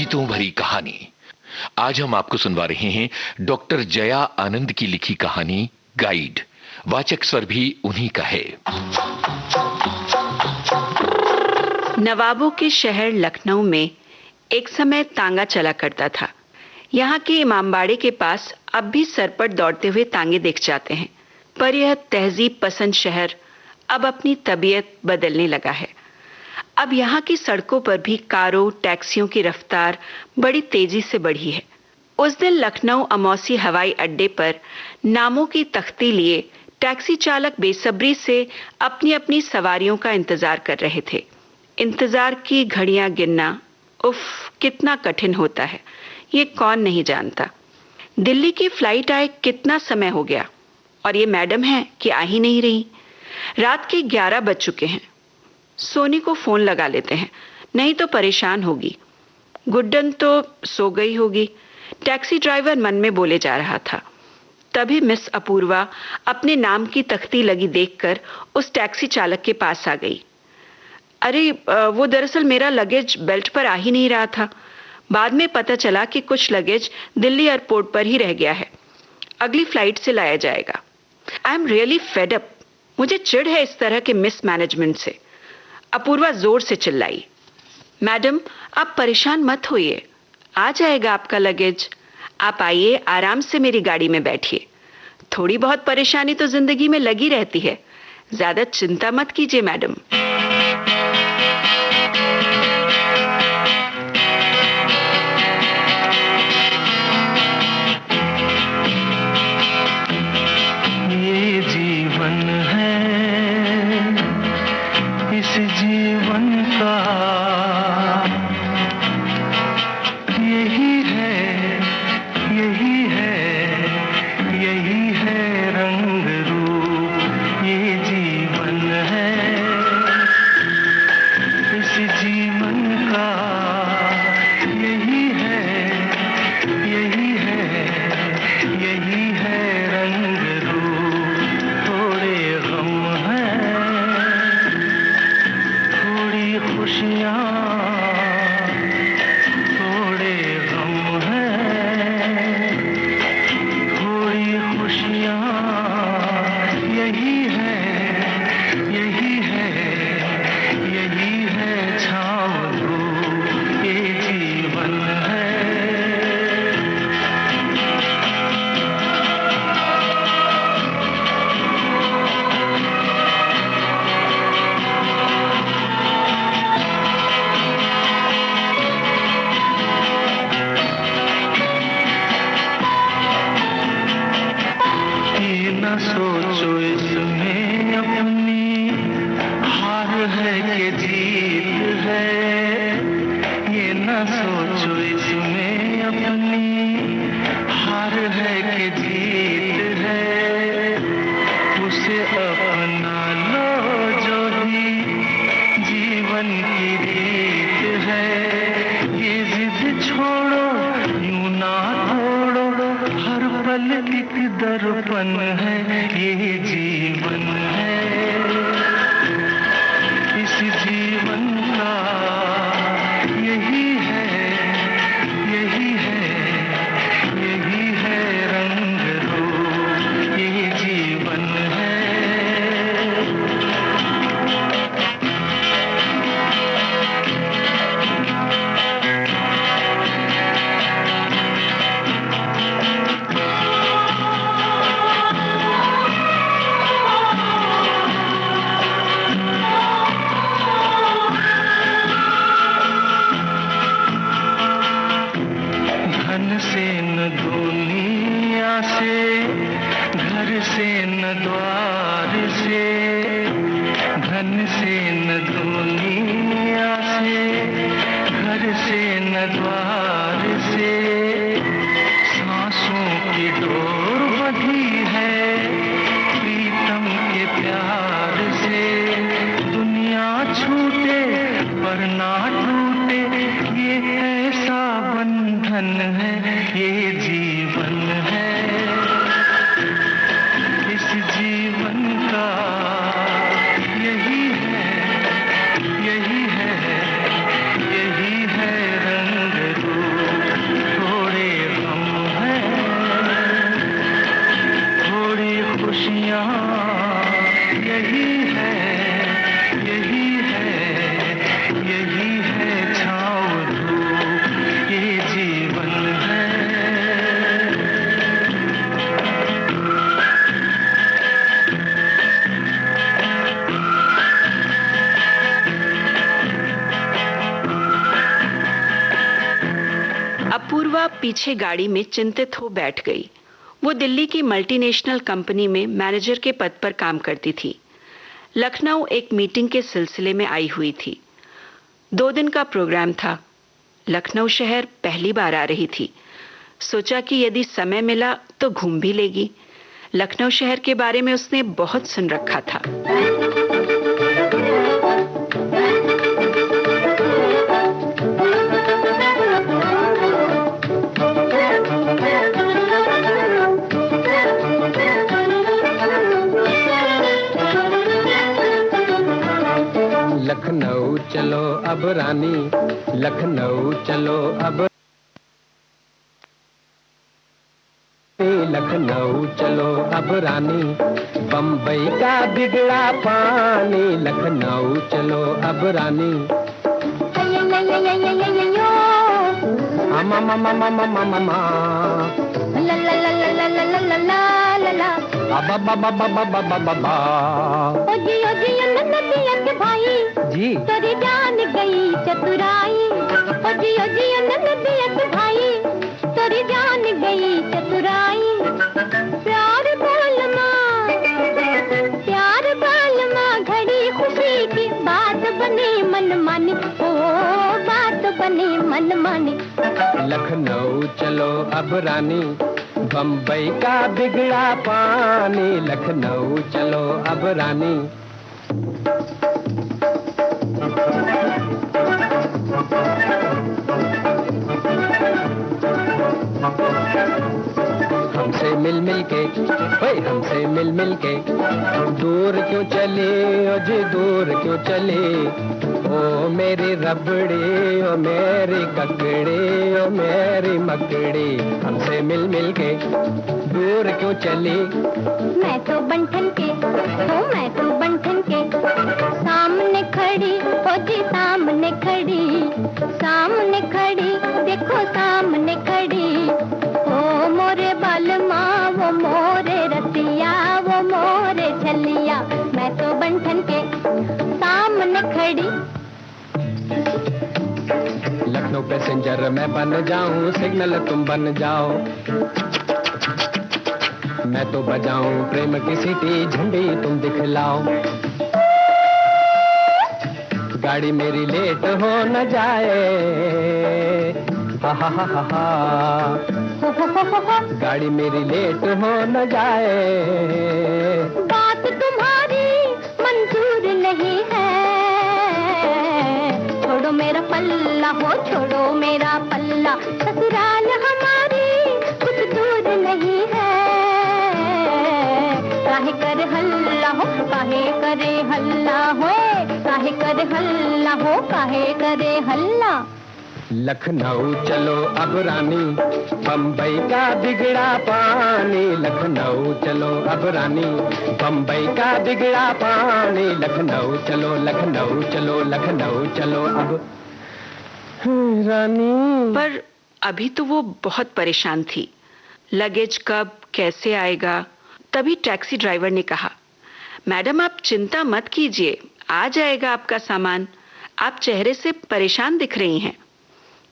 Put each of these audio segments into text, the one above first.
गीतों भरी कहानी। आज हम आपको सुनवा रहे हैं डॉक्टर जया आनंद की लिखी कहानी गाइड। वाचक स्वर भी उन्हीं का है। नवाबों के शहर लखनऊ में एक समय तांगा चला करता था। यहाँ के इमामबाड़े के पास अब भी सरपट दौड़ते हुए तांगे दिख जाते हैं, पर यह तहजीब पसंद शहर अब अपनी तबीयत बदलने लगा है। अब यहाँ की सड़कों पर भी कारों, टैक्सियों की रफ्तार बड़ी तेजी से बढ़ी है। उस दिन लखनऊ अमौसी हवाई अड्डे पर नामों की तख्ती लिए टैक्सी चालक बेसब्री से अपनी अपनी सवारियों का इंतजार कर रहे थे। इंतजार की घड़ियां गिनना उफ कितना कठिन होता है, ये कौन नहीं जानता। दिल्ली की फ्लाइट आए कितना समय हो गया और ये मैडम है कि आ ही नहीं रही। रात के 11 बज चुके हैं। सोनी को फोन लगा लेते हैं, नहीं तो परेशान होगी। गुड्डन तो सो गई होगी, टैक्सी ड्राइवर मन में बोले जा रहा था। तभी मिस अपूर्वा अपने नाम की तख्ती लगी देखकर उस टैक्सी चालक के पास आ गई। अरे वो दरअसल मेरा लगेज बेल्ट पर आ ही नहीं रहा था। बाद में पता चला कि कुछ लगेज दिल्ली एयरपोर्ट पर ही रह गया है, अगली फ्लाइट से लाया जाएगा। I am really fed up. मुझे चिढ़ है इस तरह के मिस मैनेजमेंट से। अपूर्वा जोर से चिल्लाई। मैडम आप परेशान मत होइए, आ जाएगा आपका लगेज। आप आइए, आराम से मेरी गाड़ी में बैठिए। थोड़ी बहुत परेशानी तो जिंदगी में लगी रहती है, ज्यादा चिंता मत कीजिए मैडम। ये जीवन है, इस जीवन का यही है, यही है, यही है रंग रूप। ये जीवन है, इस जीवन का यही है, यही है, यही है रंग रूप। थोड़े गम हैं, थोड़ी खुशियाँ, थोड़े गम हैं, थोड़ी खुशियाँ। यही है, यही है, यही है छाँव धूप। ये जीवन है। ये न सोचो इसमें अपनी हार है कि जीत है। ये न सोचो इसमें अपनी हार है कि जीत है। उसे अपना लो जो भी जीवन की रीत है। ये जिद छोड़ो, यूं ना तोड़ो, हर पल एक दर्पण है। ये जीवन है, इस जीवन का यही है, यही है, यही है रंग रूप। ये जीवन है। धन से न दुनिया से, घर से न द्वार से। धन से न दुनिया से, घर से न द्वार से। सांसों की डोर बंधी है प्रीतम के प्यार से। दुनिया छूटे पर ना टूटे, ये ऐसा बंधन है। ये जीवन है, इस जीवन का यही है, यही है, यही है रंग रूप। यही है छाँव धूप, ये जीवन है। अपूर्वा पीछे गाड़ी में चिंतित हो बैठ गई। वो दिल्ली की मल्टीनेशनल कंपनी में मैनेजर के पद पर काम करती थी। लखनऊ एक मीटिंग के सिलसिले में आई हुई थी। 2 दिन का प्रोग्राम था। लखनऊ शहर पहली बार आ रही थी। सोचा कि यदि समय मिला तो घूम भी लेगी। लखनऊ शहर के बारे में उसने बहुत सुन रखा था। लखनऊ चलो अब रानी, लखनऊ चलो अब, लखनऊ चलो अब रानी, बम्बई का बिगड़ा पानी, लखनऊ चलो अब रानी। मामा मामा मामा मामा मा, ला ला ला ला ला ला ला ला ला ला, बाबा बाबा बाबा बाबा बाबा। ओ जी नदिया के भाई जी, तेरी जान गई चतुराई। ओ जी नदिया के भाई, तेरी जान गई चतुराई। प्यार बालमा घड़ी खुशी की बात बने मन मानी, ओ बात बने मन मानी। लखनऊ चलो अब रानी, बम्बई का बिगड़ा पानी, लखनऊ चलो अब रानी। हमसे मिल मिल के, ओए हमसे मिल मिल के, दूर क्यों चले ओ जी दूर क्यों चले, ओ मेरी रबड़ी ओ मेरी ककड़ी ओ मेरी मकड़ी। हमसे मिल मिल के दूर क्यों चली। मैं तो बंठन के, ओ मैं तो बंठन के, सामने खड़ी ओ जी सामने खड़ी, सामने खड़ी देखो सामने खड़ी। ओ मोरे बालमा वो मोरे रतिया वो मोरे छलिया, मैं तो बंठन के सामने खड़ी। लखनऊ पैसेंजर मैं बन जाऊं, सिग्नल तुम बन जाओ, मैं तो बजाऊं प्रेम की सीटी, झंडी तुम दिखलाओ। गाड़ी मेरी लेट हो न जाए, हा हा हा हा हा, गाड़ी मेरी लेट हो न जाए। बात तुम्हारी मंजूर नहीं है, छोड़ो मेरा पल्ला हो छोड़ो मेरा पल्ला, ससुराल हमारी कुछ दूर नहीं है। काहे कर हल्ला हो काहे करे हल्ला हो, काहे करे हल्ला हो काहे करे हल्ला। लखनऊ चलो अब रानी, बम्बई का बिगड़ा पानी, लखनऊ चलो अब रानी, बम्बई का बिगड़ा पानी, लखनऊ चलो लखनऊ चलो लखनऊ चलो अब रानी। पर अभी तो वो बहुत परेशान थी। लगेज कब कैसे आएगा। तभी टैक्सी ड्राइवर ने कहा, मैडम आप चिंता मत कीजिए, आ जाएगा आपका सामान। आप चेहरे से परेशान दिख रही हैं।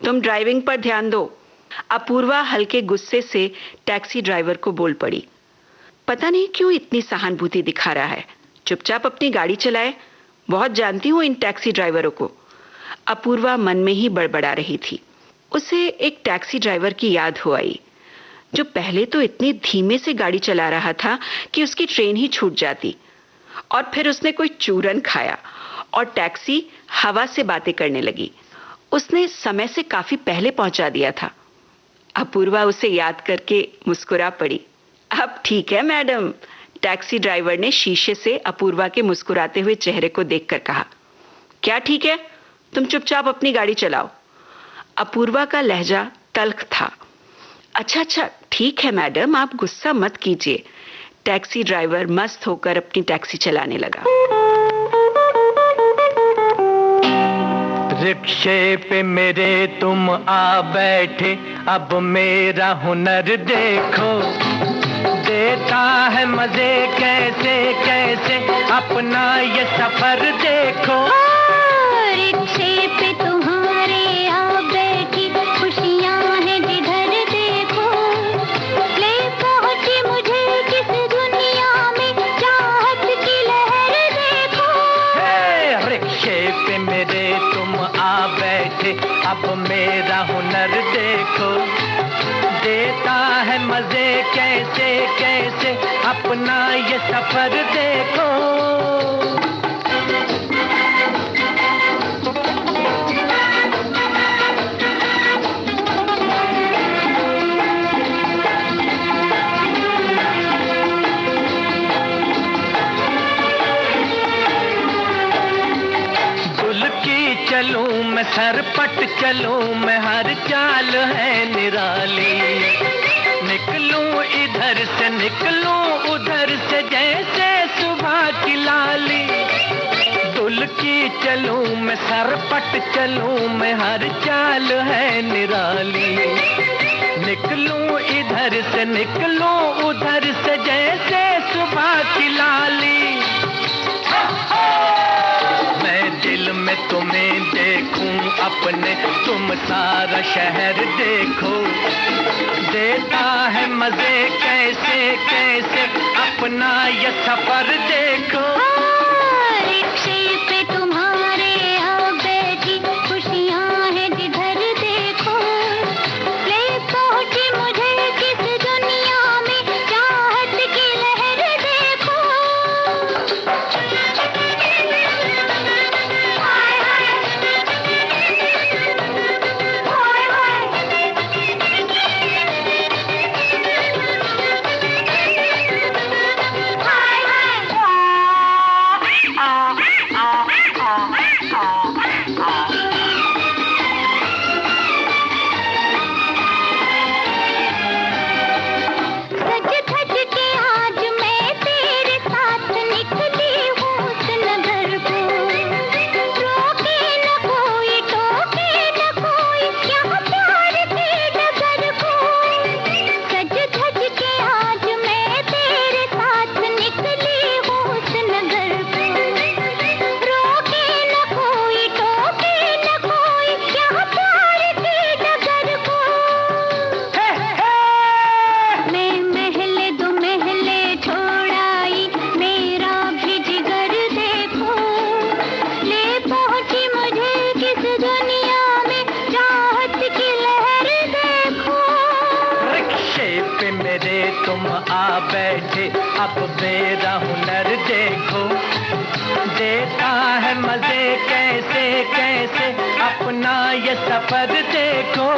तुम ड्राइविंग पर ध्यान दो। अपूर्वा हल्के गुस्से से टैक्सी ड्राइवर को बोल पड़ी। पता नहीं क्यों इतनी सहानुभूति दिखा रहा है, चुपचाप अपनी गाड़ी चलाए। बहुत जानती हूँ इन टैक्सी ड्राइवरों को। अपूर्वा मन में ही बड़बड़ा रही थी। उसे एक टैक्सी ड्राइवर की याद हो आई, जो पहले तो इतनी धीमे से गाड़ी चला रहा था कि उसकी ट्रेन ही छूट जाती, और फिर उसने कोई चूरन खाया और टैक्सी हवा से बातें करने लगी। उसने समय से काफी पहले पहुंचा दिया था। अपूर्वा उसे याद करके मुस्कुरा पड़ी। अब ठीक है मैडम, टैक्सी ड्राइवर ने शीशे से अपूर्वा के मुस्कुराते हुए चेहरे को देखकर कहा। क्या ठीक है, तुम चुपचाप अपनी गाड़ी चलाओ। अपूर्वा का लहजा तल्ख था। अच्छा ठीक है मैडम, आप गुस्सा मत कीजिए। टैक्सी ड्राइवर मस्त होकर अपनी टैक्सी चलाने लगा। रिक्शे पे मेरे तुम आ बैठे, अब मेरा हुनर देखो, देता है मजे कैसे कैसे, अपना ये सफर देखो। रिक्शे पे तुम्हारे आ बैठी, खुशियाँ हैं जिधर देखो, ले पहुँची मुझे किस दुनिया में, चाहत की लहर देखो। रिक्शे पे मेरे तुम आ बैठे, अब मेरा हुनर देखो, देता है मजे कैसे कैसे, अपना ये सफर देखो। चलूं मैं सरपट चलूं मैं, हर चाल है निराली, निकलूं इधर से निकलूं उधर से, जैसे सुबह की लाली। दुल की चलूं मैं सरपट चलूं मैं, हर चाल है निराली, निकलूं इधर से निकलूं उधर से, जैसे सुबह की लाली। दिल में तुम्हें देखूं अपने, तुम सारा शहर देखो, देता है मजे कैसे कैसे, अपना ये सफर देखो। रिक्शे पे तुम्हारे आ बैठी, खुशियाँ हैं जिधर देखो, ले पहुँची मुझे किस दुनिया में, चाहत की लहर देखो। बैठे, अब मेरा हुनर देखो, देता है मजे कैसे कैसे, अपना ये सफर देखो।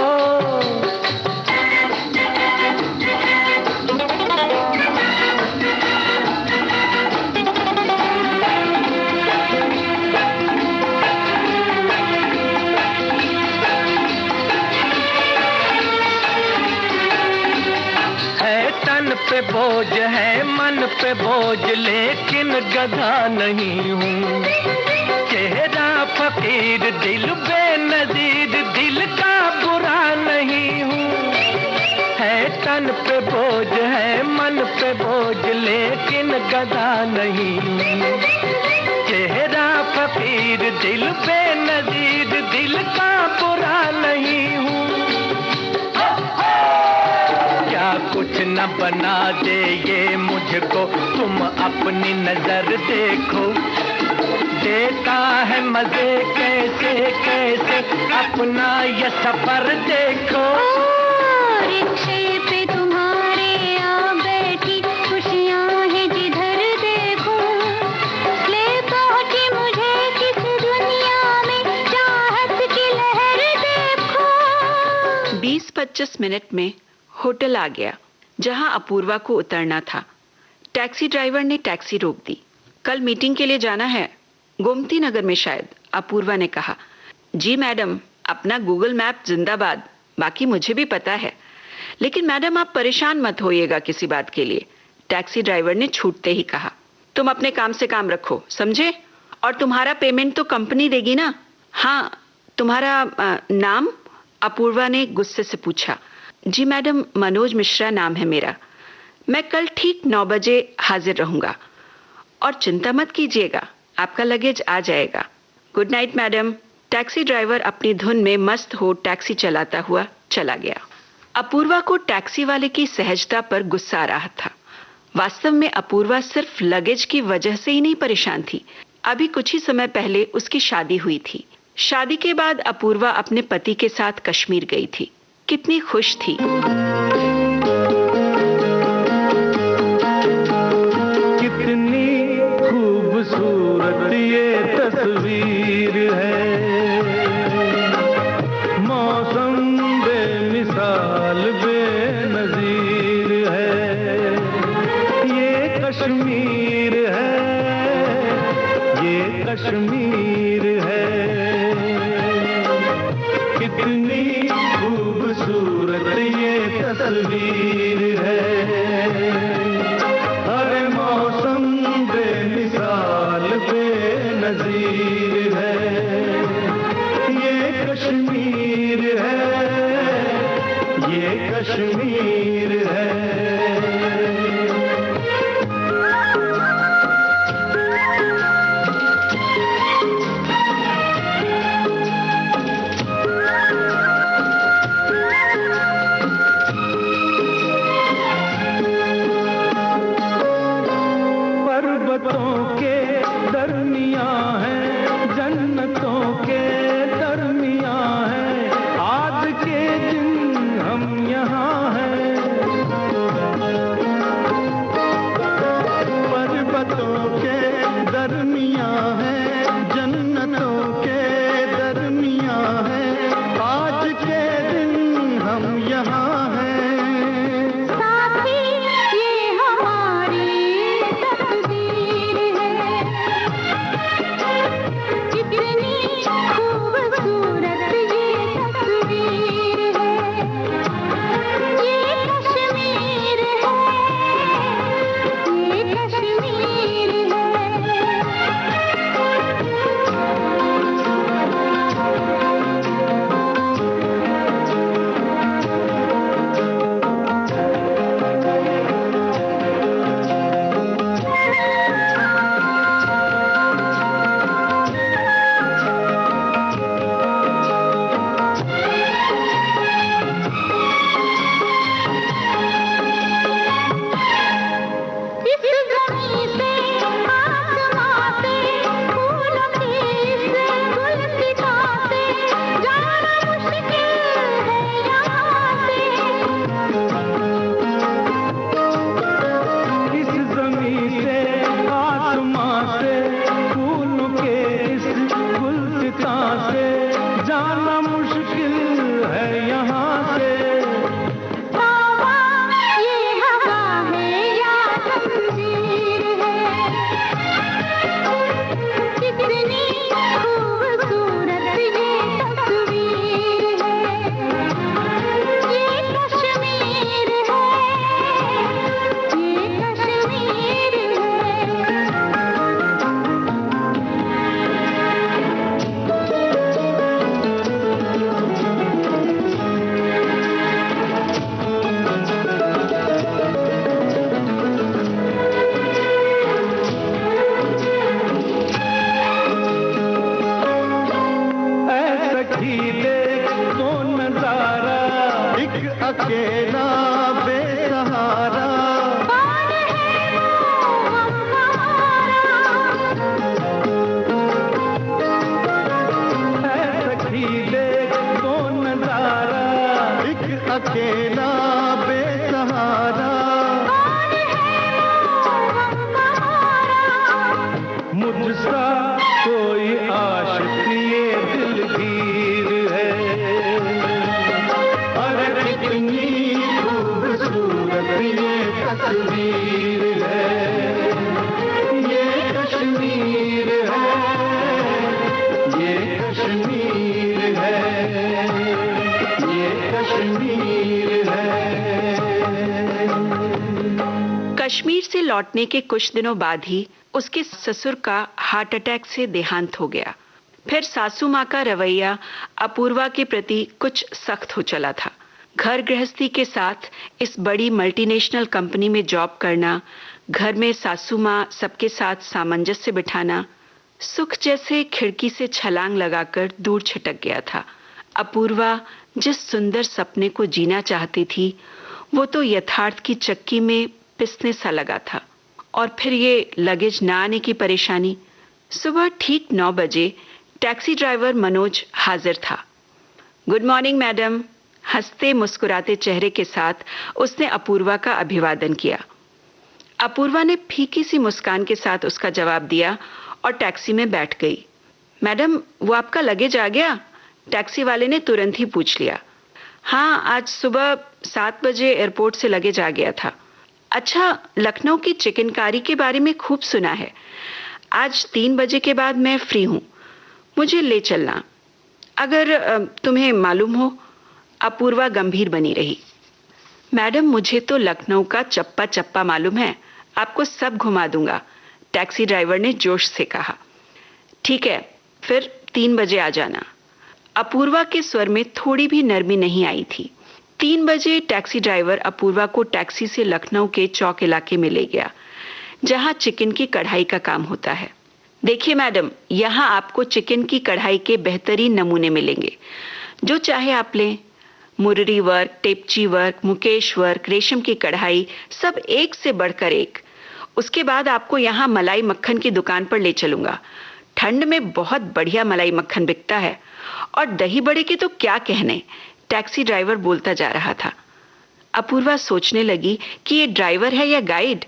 पे बोझ है मन पे बोझ, लेकिन गधा नहीं हूँ, चेहरा फकीर दिल बेनजीर, दिल का बुरा नहीं हूँ। है तन पे बोझ है मन पे बोझ, लेकिन गधा नहीं हूँ, चेहरा फकीर दिल बेनजीर, दिल का बुरा नहीं हूँ। कुछ न बना दे ये मुझको, तुम अपनी नजर देखो, देता है मजे कैसे कैसे, अपना ये सफर देखो। रिक्शे पे तुम्हारे आ बैठी, खुशियाँ हैं जिधर देखो, ले पहुँची मुझे किस दुनिया में, चाहत की लहर देखो। 20-25 मिनट में होटल आ गया जहां अपूर्वा को उतरना था। टैक्सी ड्राइवर ने टैक्सी रोक दी। कल मीटिंग के लिए जाना है, गोमती नगर में शायद, अपूर्वा ने कहा। जी मैडम, अपना गूगल मैप जिंदाबाद, बाकी मुझे भी पता है, लेकिन मैडम आप परेशान मत होइएगा किसी बात के लिए, टैक्सी ड्राइवर ने छूटते ही कहा। तुम अपने काम से काम रखो, समझे? और तुम्हारा पेमेंट तो कंपनी देगी ना? हाँ, तुम्हारा नाम? अपूर्वा ने गुस्से से पूछा। जी मैडम, मनोज मिश्रा नाम है मेरा। मैं कल ठीक 9 बजे हाजिर रहूंगा और चिंता मत कीजिएगा, आपका लगेज आ जाएगा। Good night madam. Taxi driver अपनी धुन में मस्त हो टैक्सी चलाता हुआ चला गया। अपूर्वा को टैक्सी वाले की सहजता पर गुस्सा आ रहा था। वास्तव में अपूर्वा सिर्फ लगेज की वजह से ही नहीं परेशान थी। अभी कुछ ही समय पहले उसकी शादी हुई थी। शादी के बाद अपूर्वा अपने पति के साथ कश्मीर गई थी। कितनी खुश थी। कितनी खूबसूरत ये तस्वीर है, मौसम बेमिसाल बेनजीर है। ये कश्मीर है, ये कश्मीर है। कितनी खूबसूरत ये तस्वीर है, हर मौसम बेमिसाल बेनजीर है। ये कश्मीर है, ये कश्मीर है। कश्मीर से लौटने के कुछ दिनों बाद ही उसके ससुर का हार्ट अटैक से देहांत हो गया। फिर सासू माँ का रवैया अपूर्वा के प्रति कुछ सख्त हो चला था। घर गृहस्थी के साथ इस बड़ी मल्टीनेशनल कंपनी में जॉब करना, घर में सासू माँ सबके साथ सामंजस्य बिठाना, सुख जैसे खिड़की से छलांग लगाकर दूर छिटक गया था। अपूर्वा जिस सुंदर सपने को जीना चाहती थी, वो तो यथार्थ की चक्की में पिसने सा लगा था। और फिर ये लगेज ना आने की परेशानी। सुबह ठीक 9 बजे टैक्सी ड्राइवर मनोज हाजिर था। गुड मॉर्निंग मैडम, हंसते मुस्कुराते चेहरे के साथ उसने अपूर्वा का अभिवादन किया। अपूर्वा ने फीकी सी मुस्कान के साथ उसका जवाब दिया और टैक्सी में बैठ गई। मैडम, वो आपका लगेज आ गया? टैक्सी वाले ने तुरंत ही पूछ लिया। हाँ, आज सुबह 7 बजे एयरपोर्ट से लगेज आ गया था। अच्छा, लखनऊ की चिकनकारी के बारे में खूब सुना है। आज 3 बजे के बाद मैं फ्री हूँ, मुझे ले चलना, अगर तुम्हें मालूम हो। अपूर्वा गंभीर बनी रही। मैडम, मुझे तो लखनऊ का चप्पा चप्पा मालूम है, आपको सब घुमा दूंगा, टैक्सी ड्राइवर ने जोश से कहा। ठीक है, फिर 3 बजे आ जाना। अपूर्वा के स्वर में थोड़ी भी नरमी नहीं आई थी। 3 बजे टैक्सी ड्राइवर अपूर्वा को टैक्सी से लखनऊ के चौक इलाके में ले गया, जहां चिकन की कढ़ाई का काम होता है। देखिए मैडम, यहाँ आपको चिकन की कढ़ाई के बेहतरीन नमूने मिलेंगे, जो चाहे आप लें। मुररी वर्क, टेपची वर्क, मुकेश वर्क, रेशम की कढ़ाई, सब एक से बढ़कर एक। उसके बाद आपको यहाँ मलाई मक्खन की दुकान पर ले चलूंगा। ठंड में बहुत बढ़िया मलाई मक्खन बिकता है, और दही बड़े के तो क्या कहने, टैक्सी ड्राइवर बोलता जा रहा था। अपूर्वा सोचने लगी कि ये ड्राइवर है या गाइड।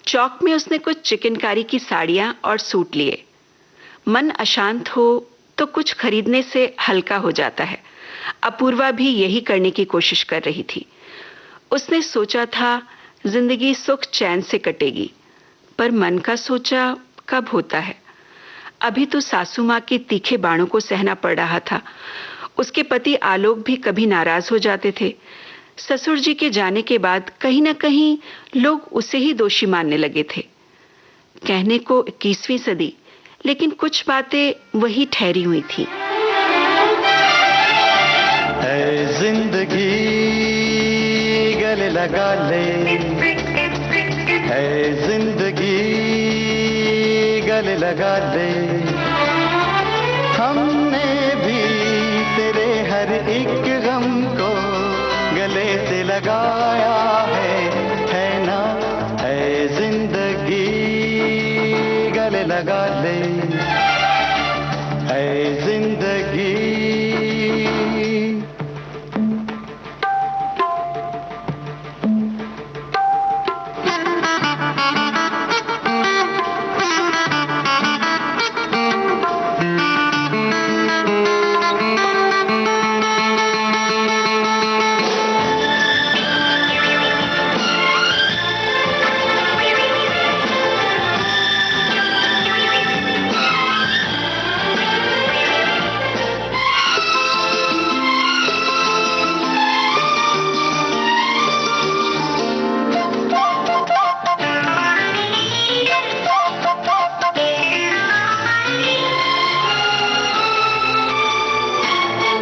चौक में उसने कुछ चिकनकारी की साड़ियां और सूट लिए। मन अशांत हो तो कुछ खरीदने से हल्का हो जाता है। अपूर्वा भी यही करने की कोशिश कर रही थी। उसने सोचा था जिंदगी सुख चैन से कटेगी, पर मन का सोचा कब होता है। अभी तो सासू माँ के तीखे बाणों को सहना पड़ रहा था। उसके पति आलोक भी कभी नाराज हो जाते थे। ससुर जी के जाने के बाद कहीं ना कहीं लोग उसे ही दोषी मानने लगे थे। कहने को 21वीं सदी, लेकिन कुछ बातें वही ठहरी हुई थी। ऐ जिंदगी गले लगा ले, ऐ जिंदगी गले लगा ले। हमने भी तेरे हर एक गम को गले से लगाया है ना। ऐ जिंदगी गले लगा ले, ऐ जिंदगी।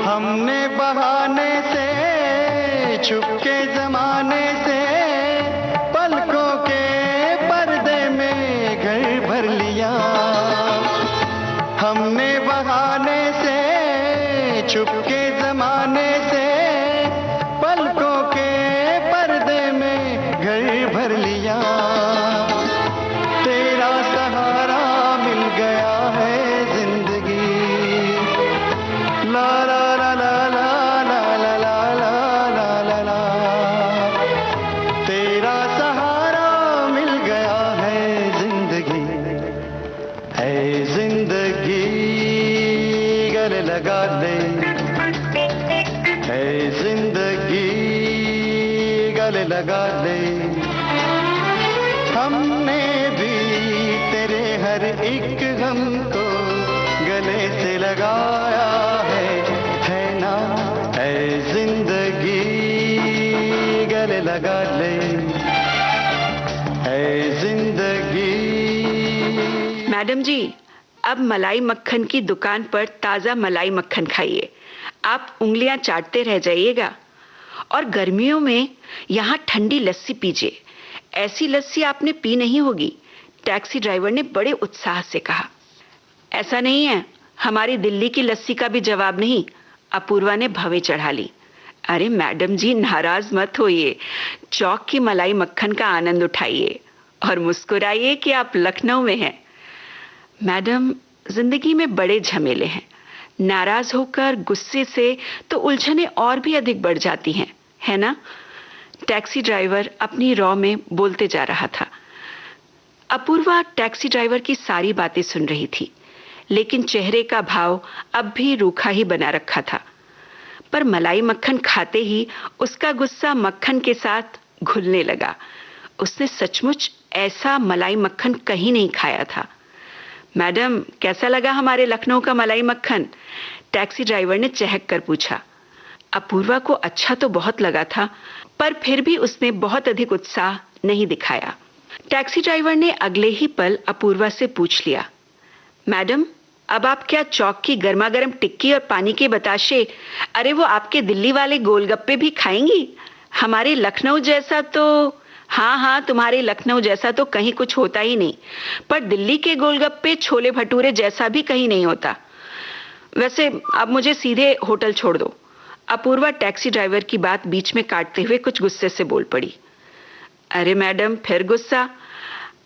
हमने बहाने से छुपके जमाने से पलकों के पर्दे में घर भर लिया। हमने बहाने से छुपके जमाने से पलकों के पर्दे में घर भर लिया। तेरा सहारा मिल गया है जिंदगी। ला ला ला ला ला ला ला ला ला ला ला। तेरा सहारा मिल गया है जिंदगी। है जिंदगी गले लगा ले, है जिंदगी गले लगा ले। हमने भी तेरे हर एक गम को गले से लगाया है ना। ऐ जिंदगी गले लगा ले, ऐ जिंदगी। मैडम जी, अब मलाई मक्खन की दुकान पर ताज़ा मलाई मक्खन खाइए, आप उंगलियां चाटते रह जाइएगा। और गर्मियों में यहाँ ठंडी लस्सी पीजिए, ऐसी लस्सी आपने पी नहीं होगी, टैक्सी ड्राइवर ने बड़े उत्साह से कहा। ऐसा नहीं है, हमारी दिल्ली की लस्सी का भी जवाब नहीं, अपूर्वा ने भवें चढ़ा ली। अरे मैडम जी, नाराज मत होइए, चौक की मलाई मक्खन का आनंद उठाइए और मुस्कुराइए कि आप लखनऊ में हैं। मैडम, जिंदगी में बड़े झमेले हैं, नाराज होकर गुस्से से तो उलझने और भी अधिक बढ़ जाती हैं, है ना? टैक्सी ड्राइवर अपनी रॉ में बोलते जा रहा था। अपूर्वा टैक्सी ड्राइवर की सारी बातें सुन रही थी, लेकिन चेहरे का भाव अब भी रूखा ही बना रखा था। पर मलाई मक्खन खाते ही उसका गुस्सा मक्खन के साथ घुलने लगा। उसने सचमुच ऐसा मलाई मक्खन कहीं नहीं खाया था। मैडम, कैसा लगा हमारे लखनऊ का मलाई मक्खन? टैक्सी ड्राइवर ने चहक कर पूछा। अपूर्वा को अच्छा तो बहुत लगा था, पर फिर भी उसने बहुत अधिक उत्साह नहीं दिखाया। टैक्सी ड्राइवर ने अगले ही पल अपूर्वा से पूछ लिया, मैडम, अब आप क्या चौक की गर्मा गर्म टिक्की और पानी के बताशे, अरे वो आपके दिल्ली वाले गोलगप्पे भी खाएंगी? हमारे लखनऊ जैसा तो, हाँ हाँ, तुम्हारे लखनऊ जैसा तो कहीं कुछ होता ही नहीं, पर दिल्ली के गोलगप्पे छोले भटूरे जैसा भी कहीं नहीं होता। वैसे अब मुझे सीधे होटल छोड़ दो। अपूर्वा टैक्सी ड्राइवर की बात बीच में काटते हुए कुछ गुस्से से बोल पड़ी। अरे मैडम, फिर गुस्सा?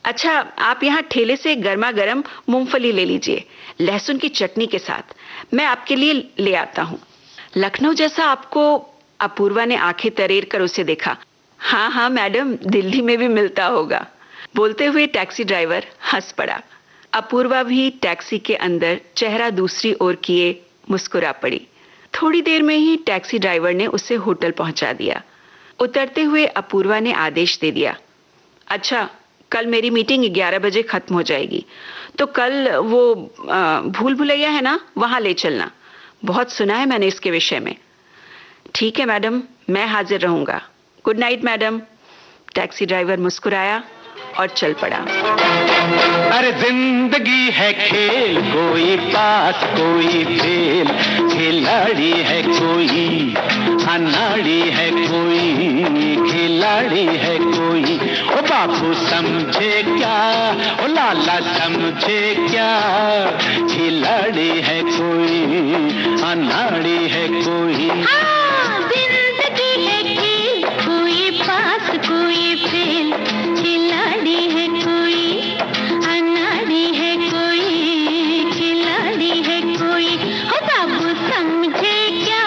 अच्छा, आप यहाँ ठेले से गर्मा गर्म मूंगफली ले लीजिए, लहसुन की चटनी के साथ, मैं आपके लिए ले आता हूँ। लखनऊ जैसा आपको? अपूर्वा ने आंखें तरेर कर उसे देखा। हाँ हाँ मैडम, दिल्ली में भी मिलता होगा। बोलते हुए टैक्सी ड्राइवर हंस पड़ा। अपूर्वा भी टैक्सी के अंदर चेहरा दूसरी ओर किए मुस्कुरा पड़ी। थोड़ी देर में ही टैक्सी ड्राइवर ने उसे होटल पहुंचा दिया। उतरते हुए अपूर्वा ने आदेश दे दिया, अच्छा, कल मेरी मीटिंग 11 बजे खत्म हो जाएगी, तो कल वो भूल भुलैया है ना, वहां ले चलना। बहुत सुना है मैंने इसके विषय में। ठीक है मैडम, मैं हाजिर रहूंगा। Good night madam. Taxi driver मुस्कुराया और चल पड़ा। अरे जिंदगी है खेल, कोई पास कोई फेल, खिलाड़ी है कोई, अनाड़ी है कोई, खिलाड़ी है कोई। ओ बाबू समझे क्या, ओ लाला समझे क्या, खिलाड़ी है कोई, अनाड़ी है कोई। हाँ, जिंदगी है खेल, कोई पास कोई फेल, खिलाड़ी है कोई, अनाड़ी है कोई, खिलाड़ी है कोई। हो बाबू समझे क्या,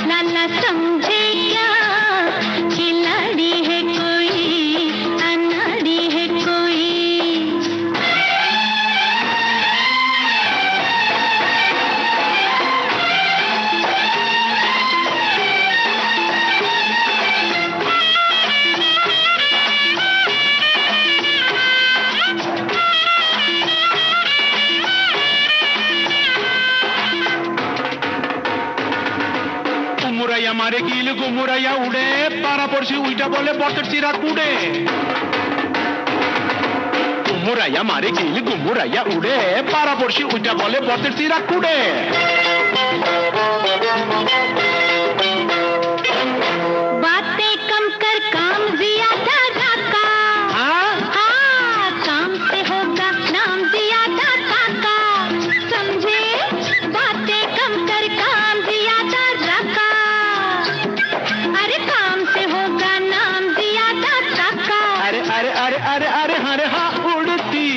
लाला समझे क्या, खिलाड़ी है कोई, अनाड़ी है कोई। মুরাইয়া মারে গিল গুমুরাইয়া উড়ে, পাড়া পড়শি উইটা বলে বকেট চিরা কুড়ে। মুরাইয়া মারে গিল গুমুরাইয়া উড়ে, পাড়া পড়শি উইটা বলে বকেট চিরা কুড়ে। बातें कम कर, काम ज्यादा रखा। हाँ? हाँ, काम से होगा नाम ज्यादा काका, समझे? बातें कम कर, काम ज्यादा रखा। अरे काम से होगा नाम ज्यादा काका। अरे अरे अरे अरे अरे हरे हाँ, उड़ती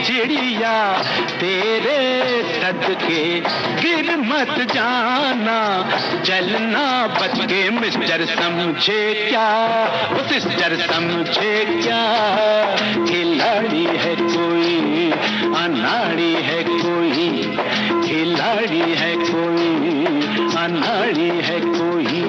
चिड़िया तेरे सदके गिर मत जाना, चलना बच के मिस्टर समझे क्या, वो सिस्टर समझे क्या, खिलाड़ी है कोई, अनाड़ी है कोई, खिलाड़ी है कोई, अनाड़ी है कोई।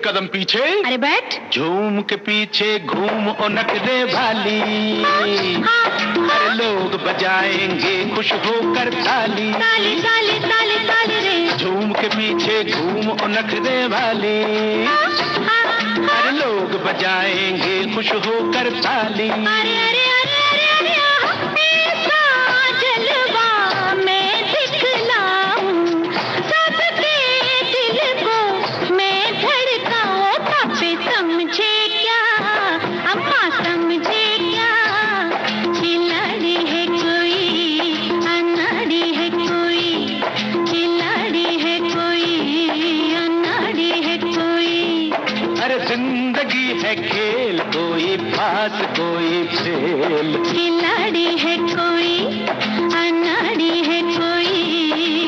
कदम पीछे। अरे बैठ। झूम के पीछे घूम ओ नखरे वाली, हर लोग बजाएंगे खुश होकर ताली। ताली ताली ताली ताली रे। झूम के पीछे घूम ओ नखरे वाली, हर लोग बजाएंगे खुश होकर ताली। अरे अरे अरे अरे अरे ऐसा जलवा मैं दिखलाऊं, सबके दिल को मैं धड़काऊं। पापे समझे क्या, अम्मा समझे क्या, खिलाड़ी है कोई, अनाड़ी है कोई, खिलाड़ी है कोई, अनाड़ी है कोई। अरे जिंदगी है खेल, कोई पास कोई फेल। खिलाड़ी है कोई, अनाड़ी है कोई,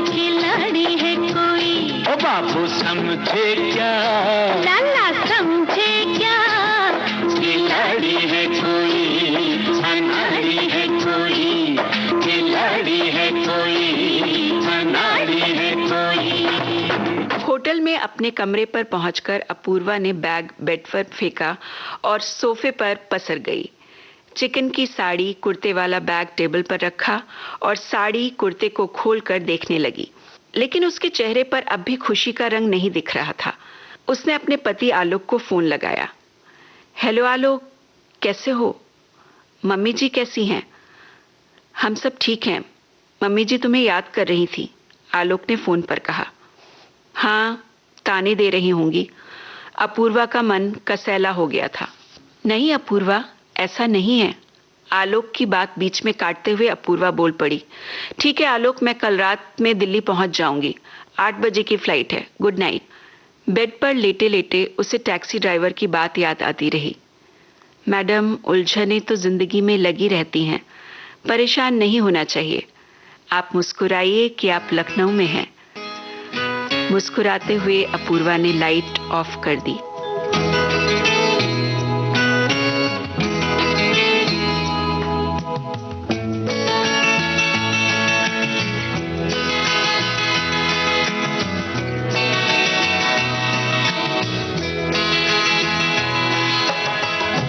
खिलाड़ी है कोई। ओ बाबू समझे क्या, लाला समझे क्या, खिलाड़ी है कोई, अनाड़ी है कोई, खिलाड़ी है कोई, अनाड़ी है कोई। होटल में अपने कमरे पर पहुंचकर अपूर्वा ने बैग बेड पर फेंका और सोफे पर पसर गई। चिकन की साड़ी कुर्ते वाला बैग टेबल पर रखा और साड़ी कुर्ते को खोलकर देखने लगी, लेकिन उसके चेहरे पर अब भी खुशी का रंग नहीं दिख रहा था। उसने अपने पति आलोक को फोन लगाया। हेलो आलोक, कैसे हो? मम्मी जी कैसी हैं? हम सब ठीक हैं। मम्मी जी तुम्हें याद कर रही थी, आलोक ने फोन पर कहा। हाँ, ताने दे रही होंगी। अपूर्वा का मन कसैला हो गया था। नहीं अपूर्वा, ऐसा नहीं है। आलोक की बात बीच में काटते हुए अपूर्वा बोल पड़ी। ठीक है आलोक, मैं कल रात में दिल्ली पहुंच जाऊंगी। 8 बजे की फ्लाइट है। Good night. बेड पर लेटे लेटे उसे टैक्सी ड्राइवर की बात याद आती रही। मैडम, उलझने तो जिंदगी में लगी रहती हैं, परेशान नहीं होना चाहिए। आप मुस्कुराइए कि आप लखनऊ में हैं। मुस्कुराते हुए अपूर्वा ने लाइट ऑफ कर दी।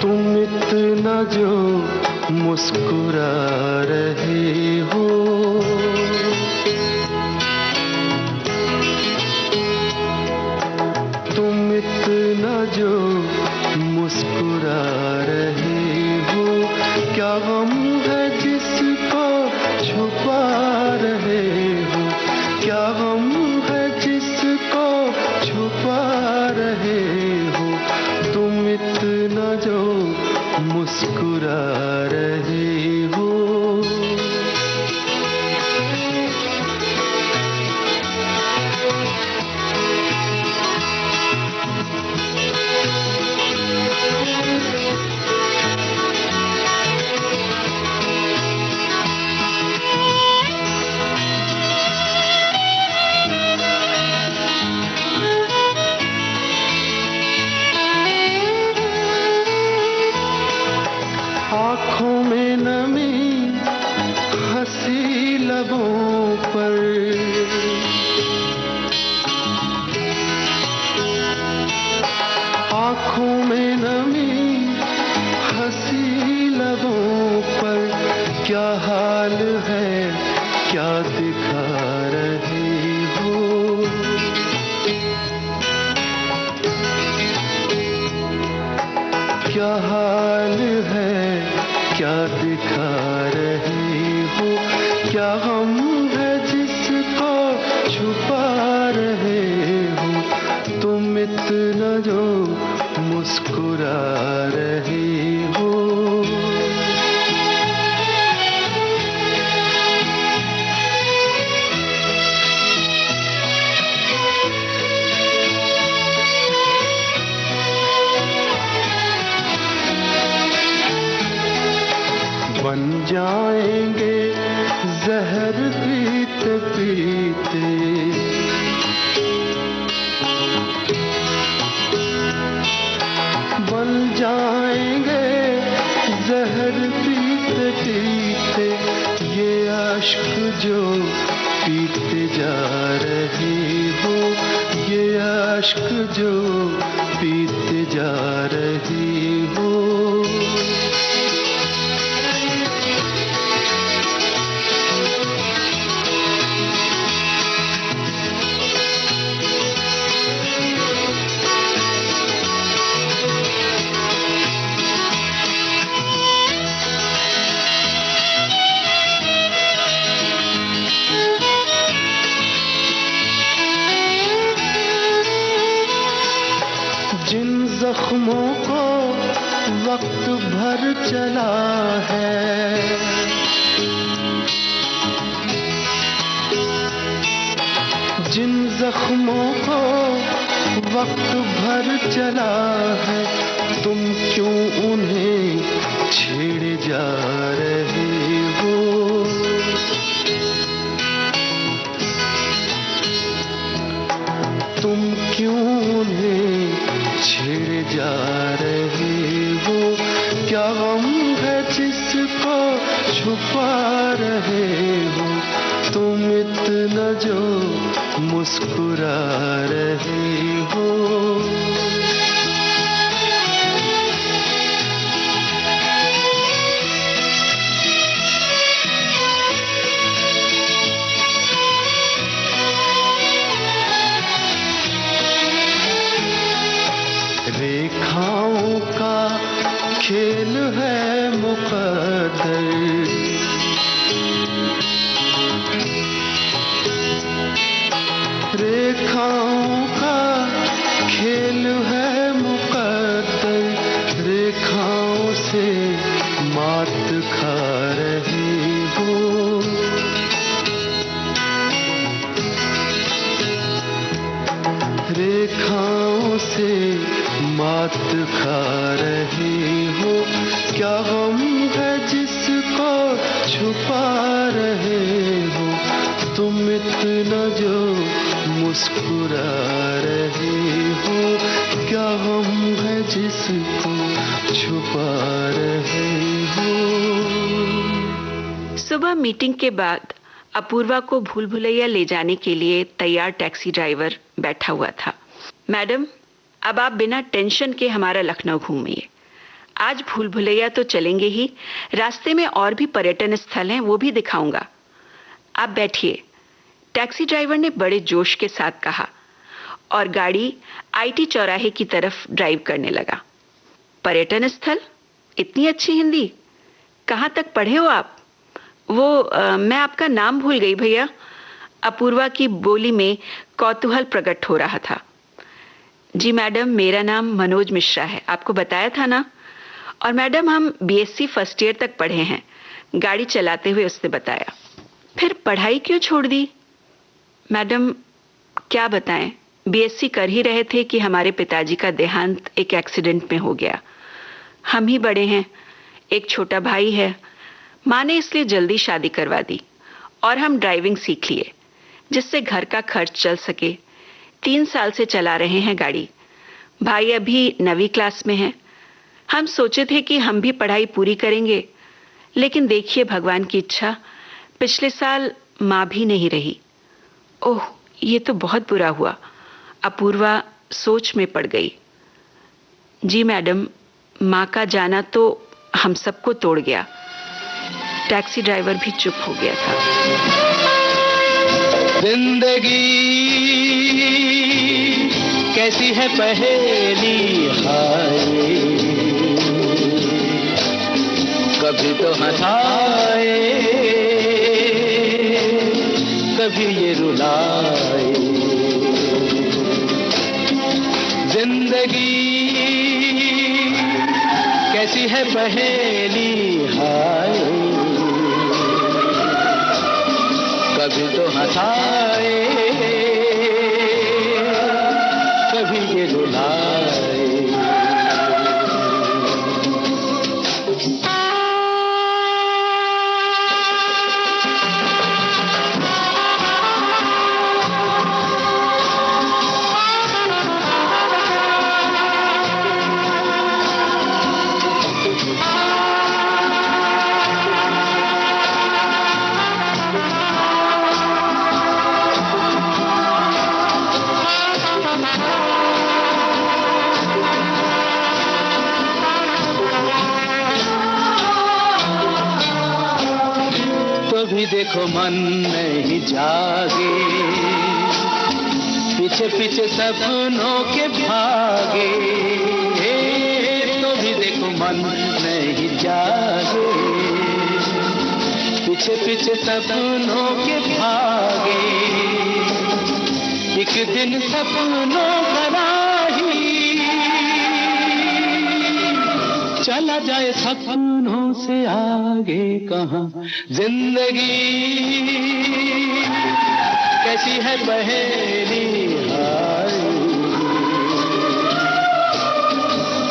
तुम इतना जो मुस्कुरा रहे हो, तुम इतना जो मुस्कुरा रहे हो, क्या गम है जिसको छुपा रहे हो, क्या गम है जिसको छुपा रहे हो, तुम इतना जो मुस्कुरा रहे हो। आँखों में नमी, हंसी लबों पर, आँखों में नमी, हंसी लबों पर, क्या हाल है क्या दिखा रहे हो, क्या हाल है क्या दिखा रहे हो, क्या हम है जिसको छुपा रहे हो, तुम इतना जो मुस्कुरा रहे हो। बन जाएंगे जहर पीते पीते, बन जाएंगे जहर पीते पीते, ये अश्क जो पीते जा रहे हो, ये अश्क जो पीते जा रही हो। जिन जख्मों को वक्त भर चला है, जिन जख्मों को वक्त भर चला है, तुम क्यों उन्हें छेड़े जा रहे हो। तुम क्यों उन्हें छेड़े जा रहे हो। क्या गम है जिसको छुपा रहे हो। तुम इतना जो मुस्कुरा रहे हो। रेखाओं का खेल है मुकद्दर, रेखाओं का खेल है मुकद्दर। रेखाओं से मात खा रही हो। रेखाओं से मात खा रही हो। क्या गम है जिसको छुपा रहे हो। तुम इतना जो मुस्कुरा रहे हो। क्या गम है जिसको छुपा रहे हो। सुबह मीटिंग के बाद अपूर्वा को भूल भुलैया ले जाने के लिए तैयार टैक्सी ड्राइवर बैठा हुआ था। मैडम, अब आप बिना टेंशन के हमारा लखनऊ घूमिए। आज भूल भुलैया तो चलेंगे ही, रास्ते में और भी पर्यटन स्थल हैं, वो भी दिखाऊंगा। आप बैठिए, टैक्सी ड्राइवर ने बड़े जोश के साथ कहा और गाड़ी आईटी चौराहे की तरफ ड्राइव करने लगा। पर्यटन स्थल? इतनी अच्छी हिंदी, कहाँ तक पढ़े हो आप? मैं आपका नाम भूल गई भैया। अपूर्वा की बोली में कौतूहल प्रकट हो रहा था। जी मैडम, मेरा नाम मनोज मिश्रा है, आपको बताया था ना। और मैडम, हम बीएससी फर्स्ट ईयर तक पढ़े हैं, गाड़ी चलाते हुए उसने बताया। फिर पढ़ाई क्यों छोड़ दी? मैडम, क्या बताएं, बीएससी कर ही रहे थे कि हमारे पिताजी का देहांत एक एक्सीडेंट में हो गया। हम ही बड़े हैं, एक छोटा भाई है। माँ ने इसलिए जल्दी शादी करवा दी और हम ड्राइविंग सीख लिए, जिससे घर का खर्च चल सके। 3 साल से चला रहे हैं गाड़ी। भाई अभी 9वीं क्लास में है। हम सोचे थे कि हम भी पढ़ाई पूरी करेंगे, लेकिन देखिए भगवान की इच्छा, पिछले साल माँ भी नहीं रही। ओह, ये तो बहुत बुरा हुआ। अपूर्वा सोच में पड़ गई। जी मैडम, माँ का जाना तो हम सबको तोड़ गया। टैक्सी ड्राइवर भी चुप हो गया था। जिंदगी कैसी है पहेली हाय, कभी तो हंसाए कभी ये रुलाए। जिंदगी कैसी है पहेली हाय, कभी तो हंसाए कभी ये रुलाए। भी देखो मन नहीं जागे, पीछे पीछे सपनों के भागे, तो भी देखो मन नहीं जागे, पीछे पीछे सपनों के भागे, एक दिन सपनों का राही चला जाए सपनों से आगे कहाँ। जिंदगी कैसी है पहेली हाय,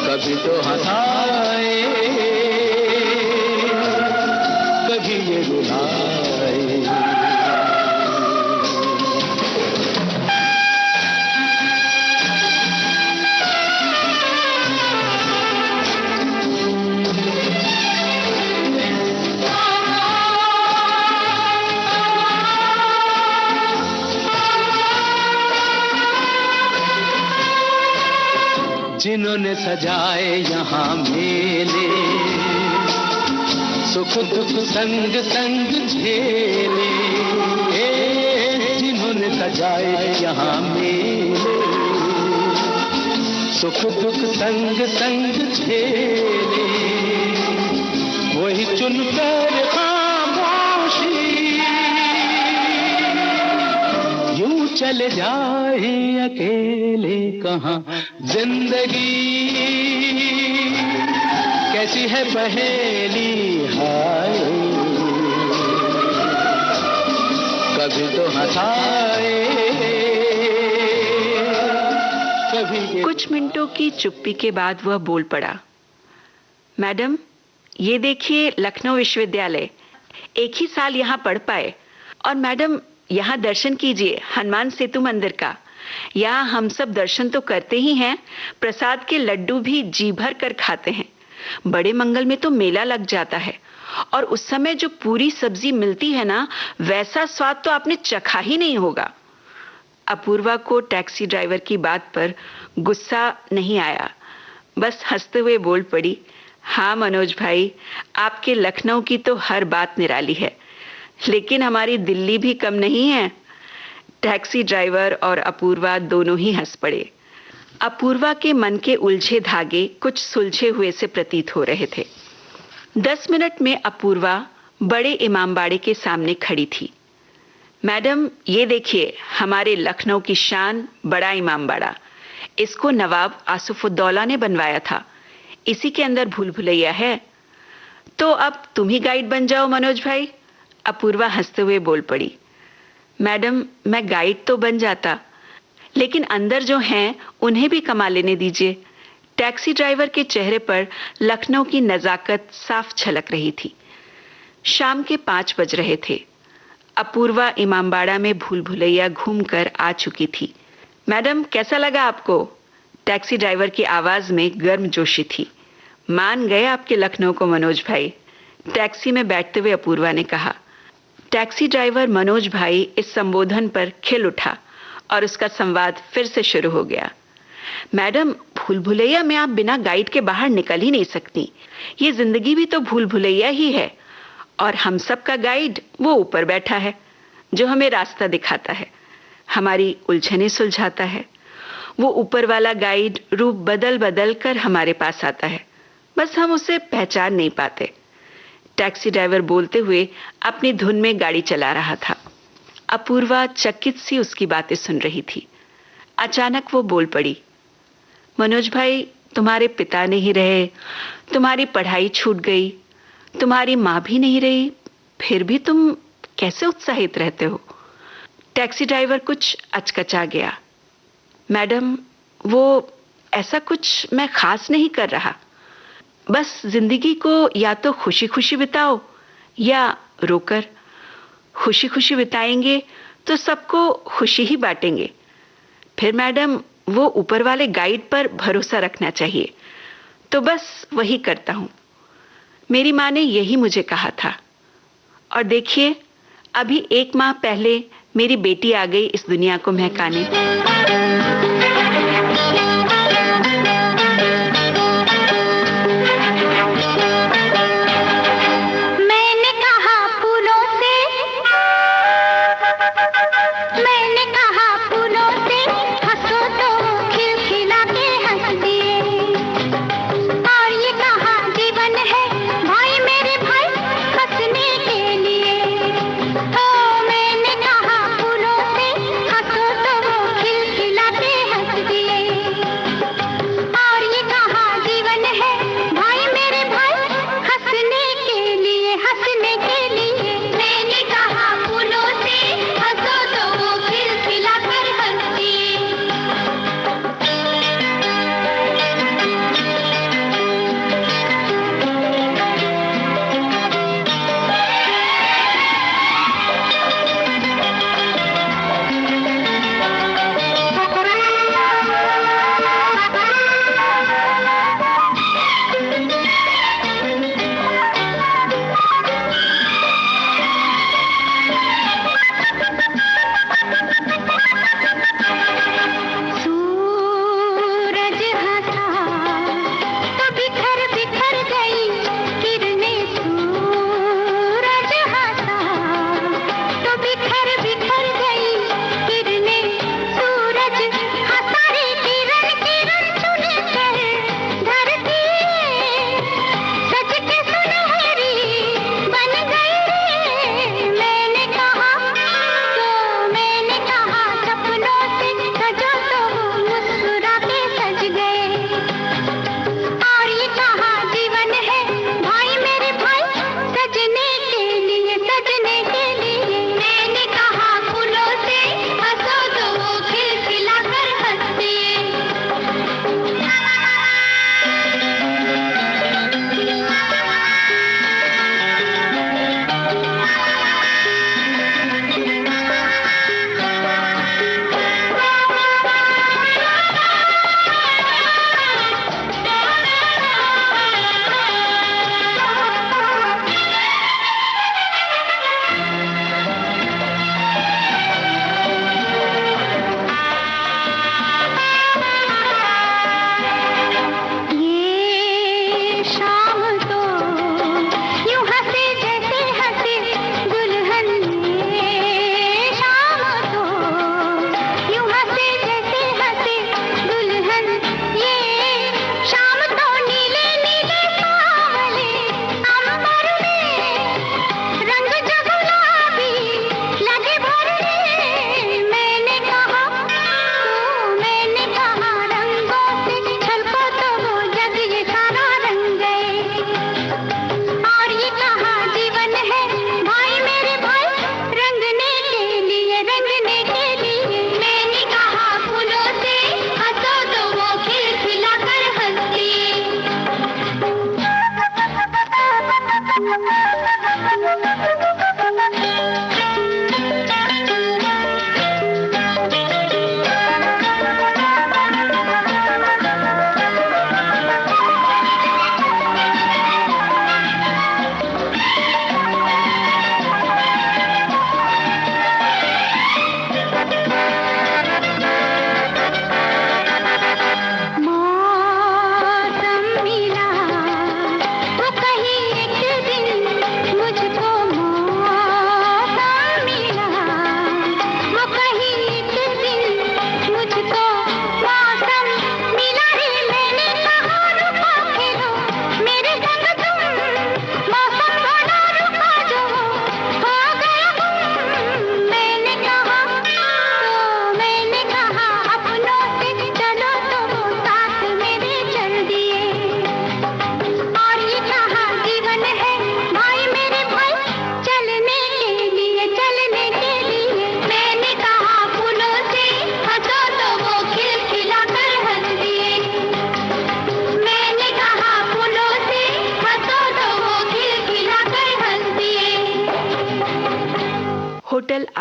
कभी तो हंसाए कभी ये रुलाए। जिन्होंने सजाए यहाँ मेले, सुख दुख संग संग झेले, जिन्होंने सजाए यहाँ मेले, सुख दुख संग संग झेले, वही चुनकर खामोशी यूं चले जाए अकेले कहाँ। जिंदगी कैसी है पहेली हाय, कभी तो हंसाए कभी। कुछ मिनटों की चुप्पी के बाद वह बोल पड़ा, मैडम ये देखिए लखनऊ विश्वविद्यालय, एक ही साल यहाँ पढ़ पाए। और मैडम यहाँ दर्शन कीजिए हनुमान सेतु मंदिर का, यहाँ हम सब दर्शन तो करते ही हैं, प्रसाद के लड्डू भी जी भर कर खाते हैं। बड़े मंगल में तो मेला लग जाता है, और उस समय जो पूरी सब्जी मिलती है ना, वैसा स्वाद तो आपने चखा ही नहीं होगा। अपूर्वा को टैक्सी ड्राइवर की बात पर गुस्सा नहीं आया, बस हंसते हुए बोल पड़ी, हाँ मनोज भाई, आपके लखनऊ की तो हर बात निराली है, लेकिन हमारी दिल्ली भी कम नहीं है। टैक्सी ड्राइवर और अपूर्वा दोनों ही हंस पड़े। अपूर्वा के मन के उलझे धागे कुछ सुलझे हुए से प्रतीत हो रहे थे। 10 मिनट में अपूर्वा बड़े इमामबाड़े के सामने खड़ी थी। मैडम ये देखिए हमारे लखनऊ की शान बड़ा इमामबाड़ा, इसको नवाब आसिफुद्दौला ने बनवाया था, इसी के अंदर भूल भुलैया है। तो अब तुम ही गाइड बन जाओ मनोज भाई। अपूर्वा हंसते हुए बोल पड़ी, मैडम मैं गाइड तो बन जाता, लेकिन अंदर जो हैं उन्हें भी कमा लेने दीजिए। टैक्सी ड्राइवर के चेहरे पर लखनऊ की नजाकत साफ झलक रही थी। शाम के 5 बज रहे थे। अपूर्वा इमामबाड़ा में भूल भुलैया घूम कर आ चुकी थी। मैडम कैसा लगा आपको? टैक्सी ड्राइवर की आवाज में गर्मजोशी थी। मान गए आपके लखनऊ को मनोज भाई, टैक्सी में बैठते हुए अपूर्वा ने कहा। टैक्सी ड्राइवर मनोज भाई इस संबोधन पर खिल उठा और उसका संवाद फिर से शुरू हो गया। मैडम भूल भुलैया में आप बिना गाइड के बाहर निकल ही नहीं सकती, ये जिंदगी भी तो भूल भुलैया ही है, और हम सब का गाइड वो ऊपर बैठा है जो हमें रास्ता दिखाता है, हमारी उलझनें सुलझाता है। वो ऊपर वाला गाइड रूप बदल बदल कर हमारे पास आता है, बस हम उसे पहचान नहीं पाते। टैक्सी ड्राइवर बोलते हुए अपनी धुन में गाड़ी चला रहा था। अपूर्वा चकित सी उसकी बातें सुन रही थी। अचानक वो बोल पड़ी, मनोज भाई तुम्हारे पिता नहीं रहे, तुम्हारी पढ़ाई छूट गई, तुम्हारी माँ भी नहीं रही, फिर भी तुम कैसे उत्साहित रहते हो? टैक्सी ड्राइवर कुछ अचकचा गया। मैडम वो ऐसा कुछ मैं खास नहीं कर रहा, बस जिंदगी को या तो खुशी खुशी बिताओ या रोकर। खुशी खुशी बिताएंगे तो सबको खुशी ही बांटेंगे। फिर मैडम वो ऊपर वाले गाइड पर भरोसा रखना चाहिए, तो बस वही करता हूँ। मेरी माँ ने यही मुझे कहा था, और देखिए अभी 1 माह पहले मेरी बेटी आ गई इस दुनिया को महकाने। मैंने कहा फूलों से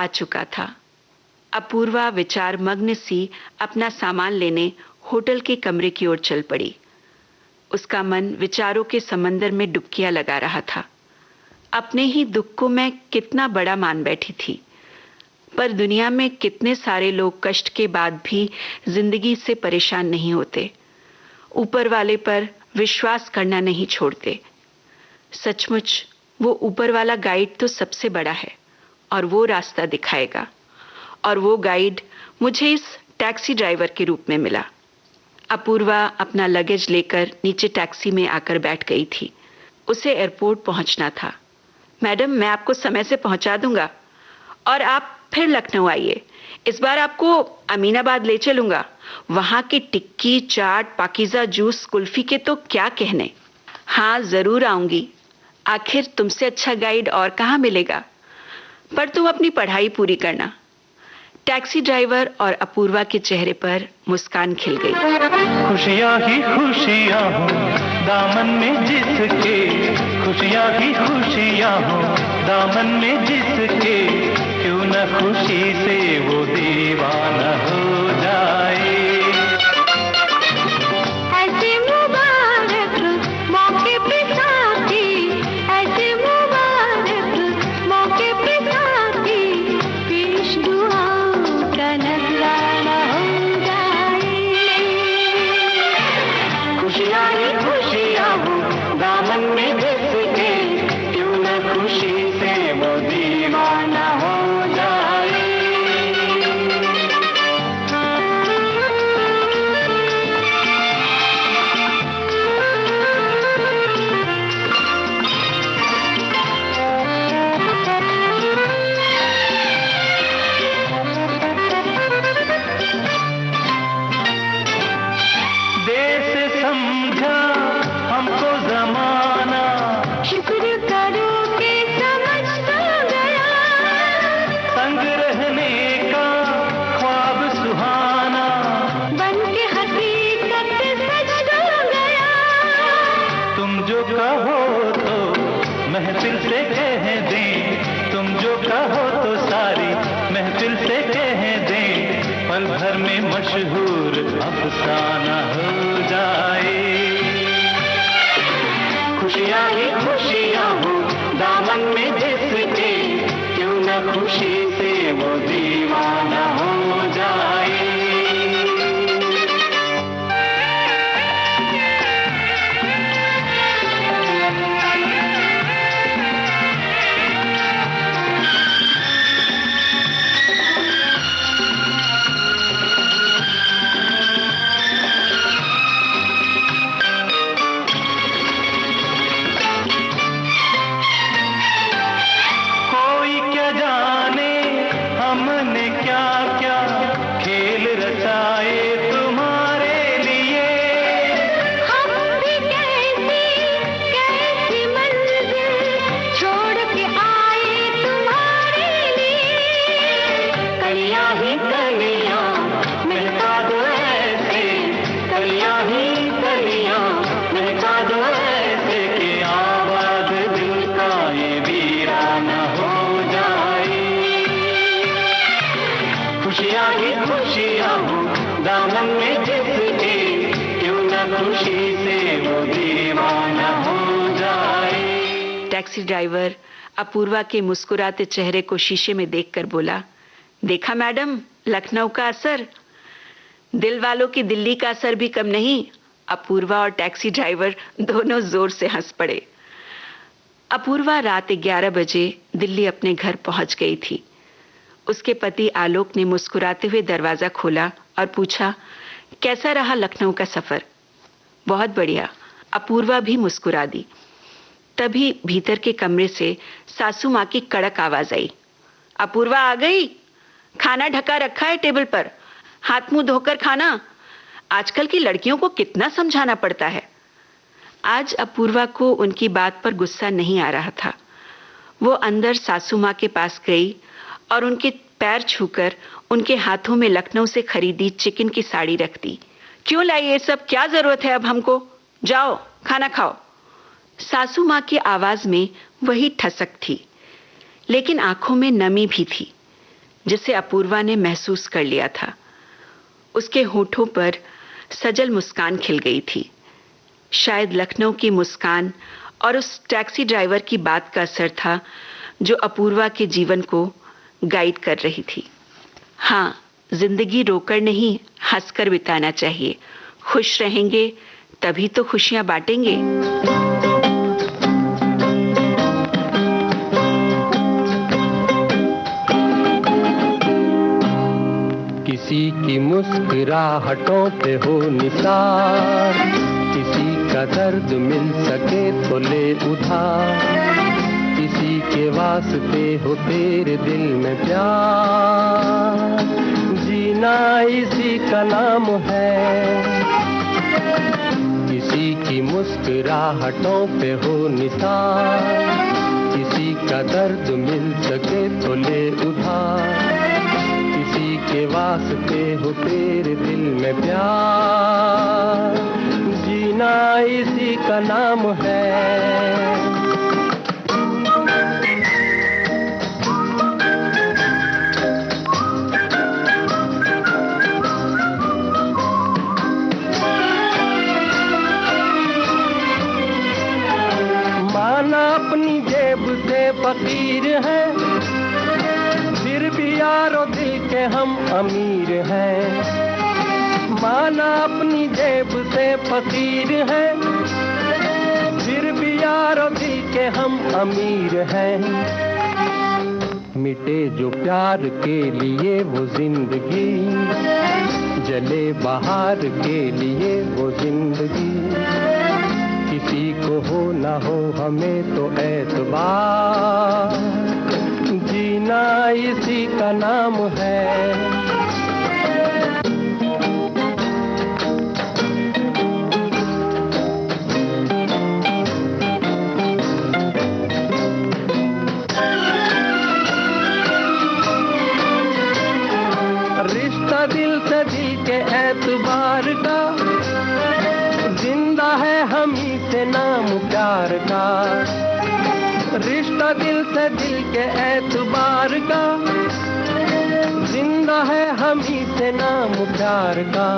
आ चुका था। अपूर्वा विचार मग्न सी अपना सामान लेने होटल के कमरे की ओर चल पड़ी। उसका मन विचारों के समंदर में डुबकियां लगा रहा था। अपने ही दुख को मैं कितना बड़ा मान बैठी थी, पर दुनिया में कितने सारे लोग कष्ट के बाद भी जिंदगी से परेशान नहीं होते, ऊपर वाले पर विश्वास करना नहीं छोड़ते। सचमुच वो ऊपर वाला गाइड तो सबसे बड़ा है और वो रास्ता दिखाएगा, और वो गाइड मुझे इस टैक्सी ड्राइवर के रूप में मिला। अपूर्वा अपना लगेज लेकर नीचे टैक्सी में आकर बैठ गई थी। उसे एयरपोर्ट पहुंचना था। मैडम, मैं आपको समय से पहुंचा दूंगा और आप फिर लखनऊ आइए। इस बार आपको अमीनाबाद ले चलूंगा। वहां की टिक्की, चाट, पाकीज़ा जूस, कुल्फी के तो क्या कहने। हाँ, जरूर आऊंगी। आखिर तुमसे अच्छा गाइड और कहाँ मिलेगा। पर तुम अपनी पढ़ाई पूरी करना। टैक्सी ड्राइवर और अपूर्वा के चेहरे पर मुस्कान खिल गई। खुशियाँ ही खुशियाँ हो दामन में जिसके, खुशियाँ ही खुशियाँ हो दामन में जिसके, क्यों न खुशी से वो दीवाना हो जाए। ऐसे मुबारक मौके पे साथी, ऐसे मुबारक मौके पे साथी, पेश दुआओं का नजराना हो जाए। खुशियाँ ही खुशियाँ हो दामन में जिसके, क्यों न खुशी से वो दीवाना हो जाए। देश समझा हमको जमाना, शुक्र करो कि समझ तो गया, संग रहने का ख्वाब सुहाना, बन के हकीकत सच तो गया। तुम जो कहो तो महफिल से कह दें, तुम जो कहो तो सारी महफिल से कह दें, पल भर में मशहूर अफसाना हो जाए। खुशियाँ ही खुशियाँ हो दामन में जिसके, क्यों न खुशी से वो दीवाना हो जाए। कोई क्या जाने हमने क्या क्या खेल रचाए तुम्हारे लिए, हम भी कैसी कैसी मंजिल छोड़ के आए तुम्हारे लिए। कलियां ही कलियां महका दो ऐसे, कलियां ही कलियां महका दो ऐसे, कि आवाज दिल का ये वीराना हो जाए। खुशियाँ ही खुशियाँ हो दामन में जिसके, क्यों न खुशी से वो दीवाना हो जाए। टैक्सी ड्राइवर अपूर्वा के मुस्कुराते चेहरे को शीशे में देखकर बोला, देखा मैडम, लखनऊ का असर। दिल वालों की दिल्ली का असर भी कम नहीं। अपूर्वा और टैक्सी ड्राइवर दोनों जोर से हंस पड़े। अपूर्वा रात 11 बजे दिल्ली अपने घर पहुंच गई थी। उसके पति आलोक ने मुस्कुराते हुए दरवाजा खोला और पूछा, कैसा रहा लखनऊ का सफर। बहुत बढ़िया। अपूर्वा भी मुस्कुरा दी। तभी भीतर के कमरे से सासू माँ की कड़क आवाज आई, अपूर्वा आ गई? खाना ढका रखा है टेबल पर, हाथ मुंह धोकर खाना। आजकल की लड़कियों को कितना समझाना पड़ता है। आज अपूर्वा को उनकी बात पर गुस्सा नहीं आ रहा था। वो अंदर सासू माँ के पास गई और उनके पैर छूकर उनके हाथों में लखनऊ से खरीदी चिकन की साड़ी रख दी। क्यों लाई ये सब, क्या जरूरत है अब हमको? जाओ खाना खाओ। सासू माँ की आवाज में वही ठसक थी, लेकिन आंखों में नमी भी थी। जिसे अपूर्वा ने महसूस कर लिया था। उसके होठों पर सजल मुस्कान खिल गई थी। शायद लखनऊ की मुस्कान और उस टैक्सी ड्राइवर की बात का असर था जो अपूर्वा के जीवन को गाइड कर रही थी। हाँ, जिंदगी रोकर नहीं, हंसकर बिताना चाहिए। खुश रहेंगे तभी तो खुशियां बांटेंगे। किसी की मुस्कुराहटों पे हो निसार, किसी का दर्द मिल सके तो ले उधार, किसी के वास्ते हो तेरे दिल में प्यार, जीना इसी का नाम है। किसी की मुस्कुराहटों पे हो निसार, किसी का दर्द मिल सके तो ले उधार, किसी के वास्ते हो तेरे दिल में प्यार, जीना इसी का नाम है। माना अपनी जेब से फकीर है, फिर भी यारो दिल के हम अमीर हैं। माना अपनी जेब से फकीर है, फिर भी यारो दिल के हम अमीर हैं। मिटे जो प्यार के लिए वो जिंदगी, जले बहार के लिए वो जिंदगी, किसी को हो ना हो हमें तो एतबार, जीना इसी का नाम है। रिश्ता दिल से दिल के एतबार का, जिंदा है हम ही से नाम प्यार का। रिश्ता दिल से दिल के एतबार का, जिंदा है हम ही से नाम प्यार का।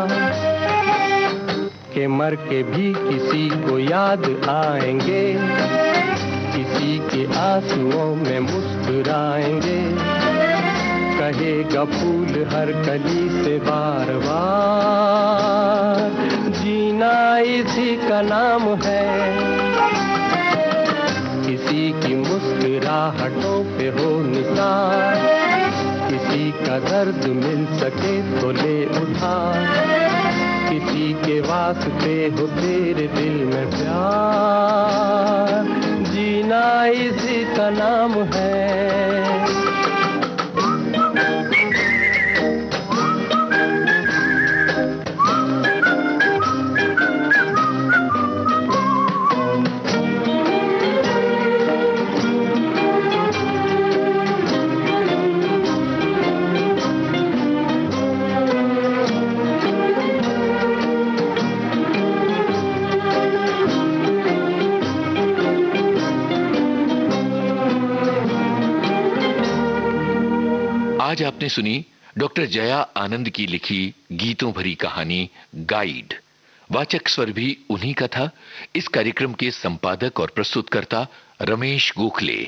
के मर के भी किसी को याद आएंगे, किसी के आंसुओं में मुस्कुराएंगे, कहेगा फूल हर कली से बार बार, जीना इसी का नाम है। किसी की मुस्कुराहटों पे हो निसार, किसी का दर्द मिल सके तो ले उधार, किसी के वास्ते हो तेरे दिल में प्यार, जीना इसी का नाम है। आज आपने सुनी डॉक्टर जया आनंद की लिखी गीतों भरी कहानी गाइड। वाचक स्वर भी उन्हीं का था। इस कार्यक्रम के संपादक और प्रस्तुतकर्ता रमेश गोखले।